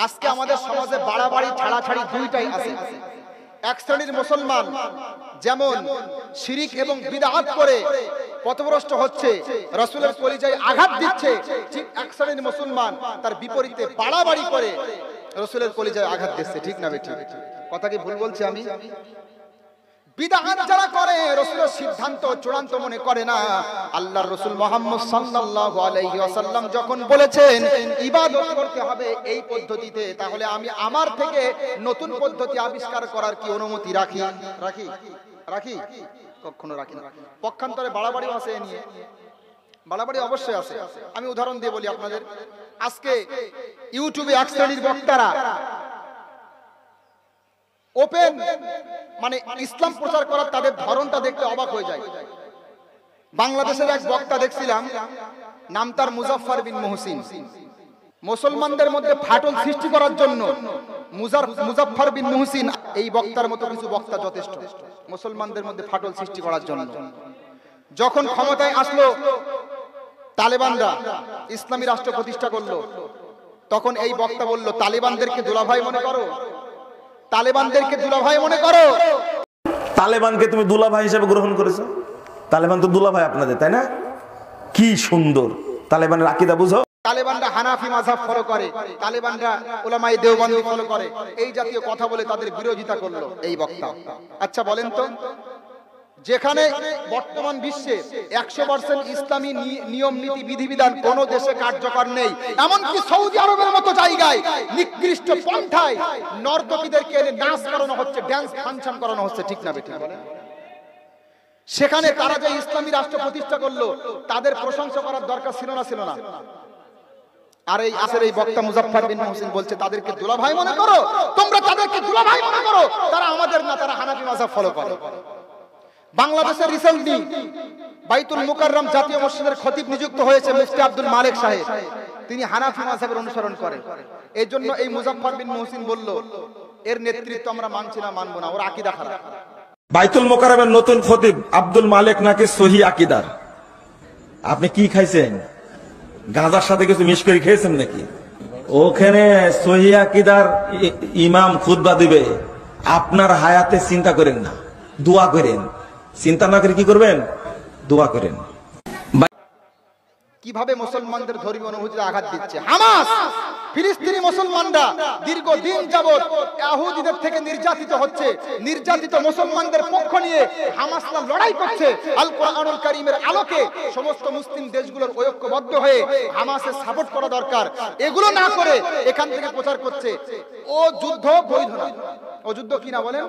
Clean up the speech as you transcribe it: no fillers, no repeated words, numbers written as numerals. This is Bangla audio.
আজকে আমাদের সমাজে বাড়াবাড়ি ছাড়াছাড়ি দুইটাই আছে। এক শ্রেণীর মুসলমান যেমন শিরিক এবং বিদআত করে পথভ্রষ্ট হচ্ছে, রাসূলের কলিজায় আঘাত দিচ্ছে, ঠিক এক শ্রেণীর মুসলমান তার বিপরীতে বাড়াবাড়ি করে রাসূলের কলিজায় আঘাত দিচ্ছে। ঠিক না বেঠিক? কথা কি ভুল বলছি আমি? বিদআত যারা করে রাসূলের সিদ্ধান্ত চূড়ান্ত মনে করে না। আল্লাহর রাসূল মুহাম্মদ সাল্লাল্লাহু আলাইহি ওয়াসাল্লাম যখন বলেছেন ইবাদত করতে হবে এই পদ্ধতিতে, তাহলে আমি আমার থেকে নতুন পদ্ধতি আবিষ্কার করার কি অনুমতি রাখি? রাখি? রাখি? কখনো রাখি না। পক্ষান্তরে বাড়াবাড়িও আছে, এ নিয়ে বাড়াবাড়ি অবশ্যই আছে। আমি উদাহরণ দিয়ে বলি আপনাদের। আজকে ইউটিউবে এক শ্রেণীর বক্তারা ওপেন মানে ইসলাম প্রচার করার তাদের ধরনটা দেখতে অবাক হয়ে যায়। বাংলাদেশের এক বক্তা দেখছিলাম, নাম তার মুজাফফর বিন মুহসিন। মুসলমানদের মধ্যে ফাটল সৃষ্টি করার জন্য মুজাফফর বিন মুহসিন এই বক্তার মতো কিছু বক্তা যথেষ্ট, মুসলমানদের মধ্যে ফাটল সৃষ্টি করার জন্য। যখন ক্ষমতায় আসলো তালেবানরা, ইসলামী রাষ্ট্র প্রতিষ্ঠা করলো, তখন এই বক্তা বলল তালেবানদেরকে দুলাভাই মনে করো, তালেবানদেরকে দুলাভাই মনে করো। তালেবানকে তুমি দুলাভাই হিসেবে গ্রহণ করেছো? তালেবান তো দুলাভাই আপনাদের, তাই না? কি সুন্দর! তালেবানের আকীদা বুঝো? তালেবানরা হানাফি মাযহাব ফলো করে, তালেবানরা উলামায়ে দেওবন্দি ফলো করে, এই জাতীয় কথা বলে তাদের বিরোধিতা করলো এই বক্তা। আচ্ছা বলেন তো, যেখানে বর্তমান বিশ্বে 100% ইসলামী নিয়ম নীতি বিধিবিধান কোন দেশে কার্যকর নেই, এমনকি সৌদি আরবের মতো জায়গায় নিকৃষ্ট পন্থায় নর্তকীদেরকে এনে নাচ করানো হচ্ছে, ড্যান্স ফাংশন করানো হচ্ছে। ঠিক না বেঠিক? সেখানে তারা যে ইসলামী রাষ্ট্র প্রতিষ্ঠা করলো, তাদের প্রশংসা করার দরকার ছিল না? ছিল না? আর এই আসের এই বক্তা মুজাফফর বিন মুহসিন বলছে তাদেরকে দুলাভাই মনে করো, তোমরা তাদেরকে দুলাভাই মনে করো, তারা আমাদের না, তারা হানাফি মাযহাব ফলো করে। বাংলাদেশের রিসেন্টলি বাইতুল মুকাররম জাতীয় মসজিদের খতিব নিযুক্ত হয়েছে মুফতি আব্দুল মালিক সাহেব, তিনি হানাফি মাযহাবের অনুসরণ করেন। এই জন্য এই মুজাফফর বিন মুহসিন বলল এর নেতৃত্ব আমরা মানছি না, মানবো না, ওর আকীদা খারাপ। বাইতুল মুকাররমের নতুন খতিব আব্দুল মালিক নাকি সহি আকীদার। আপনি কি খাইছেন? গাঁজার সাথে কিছু মিশ করে খেয়েছেন নাকি? ওখানে সহি আকীদার ইমাম খুতবা দিবে, আপনার হায়াতে চিন্তা করেন না, দোয়া করেন। চিন্তা না করে কি করবেন? দোয়া করেন। কিভাবে মুসলমানদের ধর্মীয় অনুভূতিতে আঘাত দিচ্ছে হামাস। ফিলিস্তিনি মুসলমানরা দীর্ঘদিন যাবত ইহুদিদের থেকে নির্যাতিত হচ্ছে, নির্যাতিত মুসলমানদের পক্ষ নিয়ে হামাসরা লড়াই করছে। আল কোরআনুল কারীমের আলোকে সমস্ত মুসলিম দেশগুলোর ঐক্যবদ্ধ হয়ে হামাসের সাপোর্ট করা দরকার। এগুলো না করে এখান থেকে প্রচার করছে ও যুদ্ধ বৈধ না। ও যুদ্ধ কি না বলেন?